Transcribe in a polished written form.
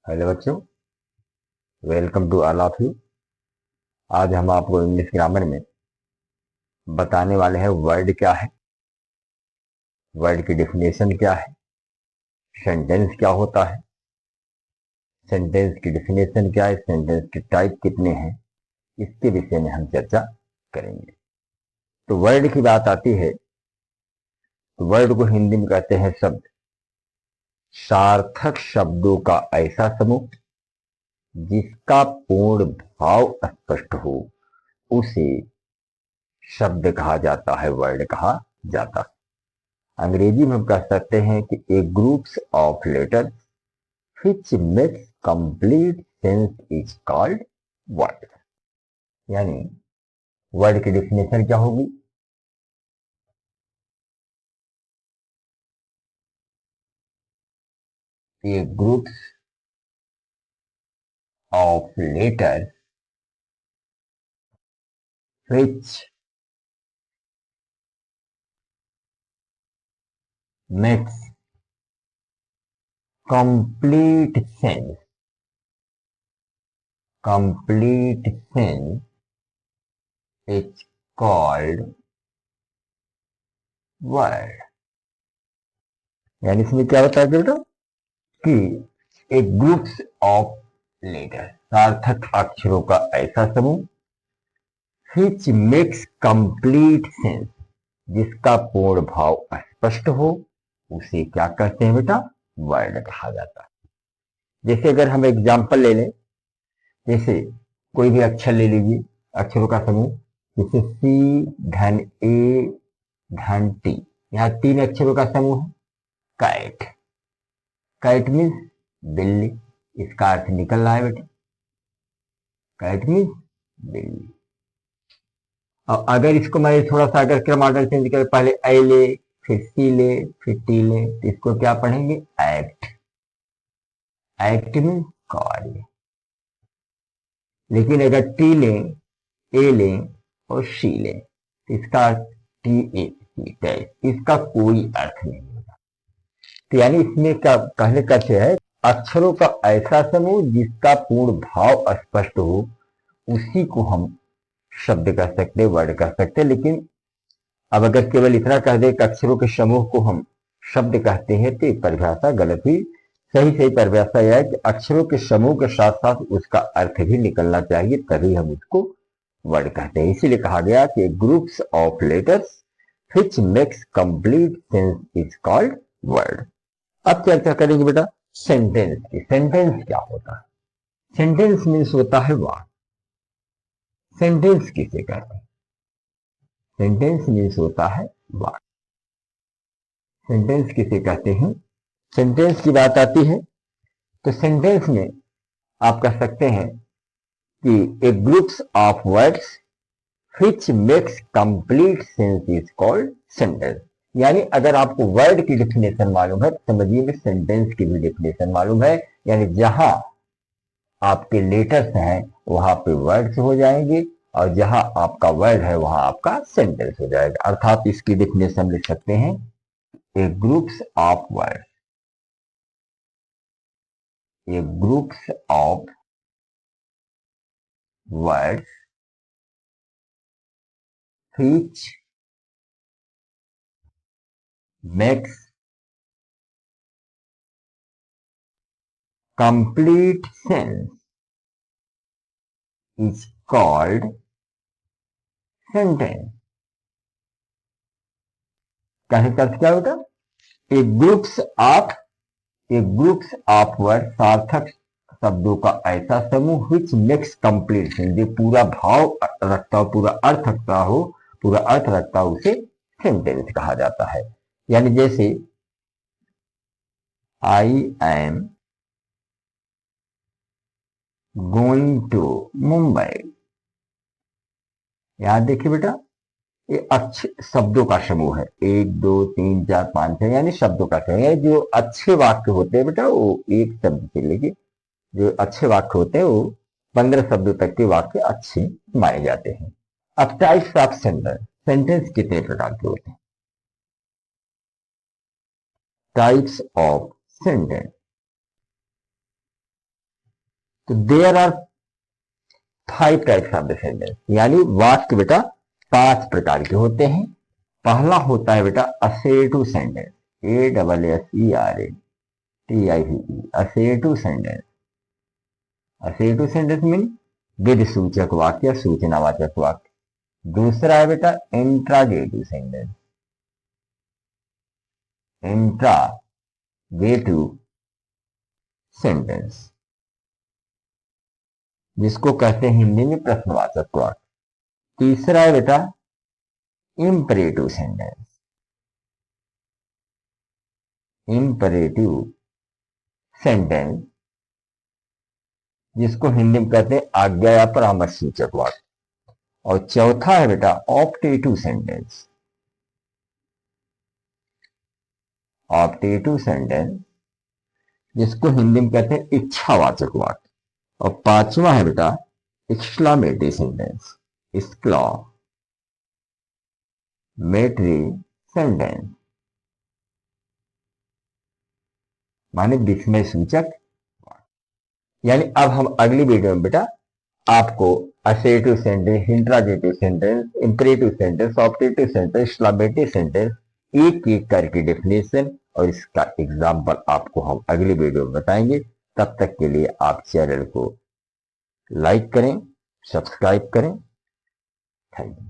Hello बच्चों, welcome to all of you. आज हम आपको इंग्लिश ग्रामर में बताने वाले हैं वर्ड क्या है, वर्ड की डेफिनेशन क्या है, सेंटेंस क्या होता है, सेंटेंस की डेफिनेशन क्या है, सेंटेंस के टाइप कितने हैं, इसके विषय में हम चर्चा करेंगे। तो वर्ड की बात आती है तो वर्ड को हिंदी में कहते हैं शब्द। सार्थक शब्दों का ऐसा समूह जिसका पूर्ण भाव स्पष्ट हो उसे शब्द कहा जाता है, वर्ड कहा जाता है। अंग्रेजी में हम कह सकते हैं कि a groups of letters which makes complete sense is called word। यानी वर्ड की डेफिनेशन क्या होगी? A groups of letters which makes complete sense, complete sense is called word। यानी इसमें क्या बताया बेटा कि एक ग्रुप्स ऑफ लेटर सार्थक अक्षरों का ऐसा समूह which makes complete sense जिसका पूर्ण भाव स्पष्ट हो उसे क्या कहते हैं बेटा? वर्ड कहा जाता है। जैसे अगर हम एग्जांपल ले लें, जैसे कोई भी अक्षर ले लीजिए, अक्षरों का समूह, जैसे सी धन ए धन टी, यहाँ तीन अक्षरों का समूह है। कैट, कैट मीन्स बिल्ली, इसका अर्थ निकल रहा है बेटा, कैट मीन्स बिल्ली। और अगर इसको मैं थोड़ा सा अगर क्रम ऑर्डर चेंज करें, पहले ए ले, फिर सी ले, फिर टी ले, तो इसको क्या पढ़ेंगे? एक्ट। एक्ट मीन्स कार्य। लेकिन अगर टी लें, ए लें और सी लें तो इसका अर्थ टी ए सी, इसका कोई अर्थ नहीं होगा। तो यानी इसमें क्या कहने का है, अक्षरों का ऐसा समूह जिसका पूर्ण भाव स्पष्ट हो उसी को हम शब्द कह सकते, वर्ड कह सकते। लेकिन अब अगर केवल इतना कह दे कि अक्षरों के समूह को हम शब्द कहते हैं तो परिभाषा गलत हुई। सही सही परिभाषा यह है कि अक्षरों के समूह के साथ साथ उसका अर्थ भी निकलना चाहिए, तभी हम उसको वर्ड कहते हैं। इसीलिए कहा गया कि groups of letters which makes complete sense is called word। अब चर्चा करेंगे बेटा सेंटेंस की। सेंटेंस क्या होता है? सेंटेंस मीन्स होता है वाक्य। सेंटेंस किसे कहते हैं? सेंटेंस मीन्स होता है वाक्य। सेंटेंस किसे कहते हैं? सेंटेंस की बात आती है तो सेंटेंस में आप कह सकते हैं कि a groups of words which makes complete sense is called sentence। यानी अगर आपको वर्ड की डेफिनेशन मालूम है तो समझिए कि सेंटेंस की भी डेफिनेशन मालूम है। यानी जहां आपके लेटर्स हैं वहां पे वर्ड्स हो जाएंगे और जहां आपका वर्ड है वहां आपका सेंटेंस हो जाएगा। अर्थात इसकी डेफिनेशन लिख सकते हैं, a groups of word, a groups of words which makes complete sense is called sentence। कहने का अर्थ क्या होगा? A groups of, a groups of word सार्थक शब्दों का ऐसा समूह which makes complete sense जो पूरा भाव रखता हो, पूरा अर्थ रखता हो, पूरा अर्थ रखता हो, उसे सेंटेंस कहा जाता है। यानी जैसे I am going to Mumbai, यहां देखिए बेटा ये अच्छे शब्दों का समूह है, एक दो तीन चार पांच छह, यानी शब्दों का समूह है। जो अच्छे वाक्य होते हैं बेटा वो एक शब्द से लेके, जो अच्छे वाक्य होते हैं वो 15 शब्दों तक के वाक्य अच्छे माने जाते हैं। अब टाइप्स ऑफ सेंटेंस, सेंटेंस कितने प्रकार के होते हैं? टाइप्स ऑफ सेंटेंस, तो there are 5 types of the sentence, यानी वाक्य बेटा 5 प्रकार के होते हैं। पहला होता है बेटा assertive sentence, ASSERATIV, assertive sentence. Assertive sentence mean विधि सूचक वाक्य या सूचनावाचक वाक्य। दूसरा है बेटा इंट्रागेटिव सेंटेंस, इंट्रागेटिव सेंटेंस जिसको कहते हैं हिंदी में प्रश्नवाचक वाक्य। तीसरा है बेटा इंपरेटिव सेंटेंस, इंपरेटिव सेंटेंस जिसको हिंदी में कहते हैं आज्ञा या परामर्श सूचक वाक्य। और चौथा है बेटा ऑप्टेटिव सेंटेंस, ऑप्टेटिव सेंटेंस जिसको हिंदी में कहते हैं इच्छावाचक वाक्य। और पांचवा है बेटा एक्सक्लामेटरी सेंटेंस, एक्सक्लामेटरी सेंटेंस माने विस्मय सूचक। यानी अब हम अगली वीडियो में बेटा आपको assertive sentence, interrogative sentence, imperative sentence, optative sentence, exclamatory sentence एक एक करके डेफिनेशन और इसका एग्जाम्पल आपको हम अगली वीडियो में बताएंगे। तब तक के लिए आप चैनल को लाइक करें, सब्सक्राइब करें। Thank you.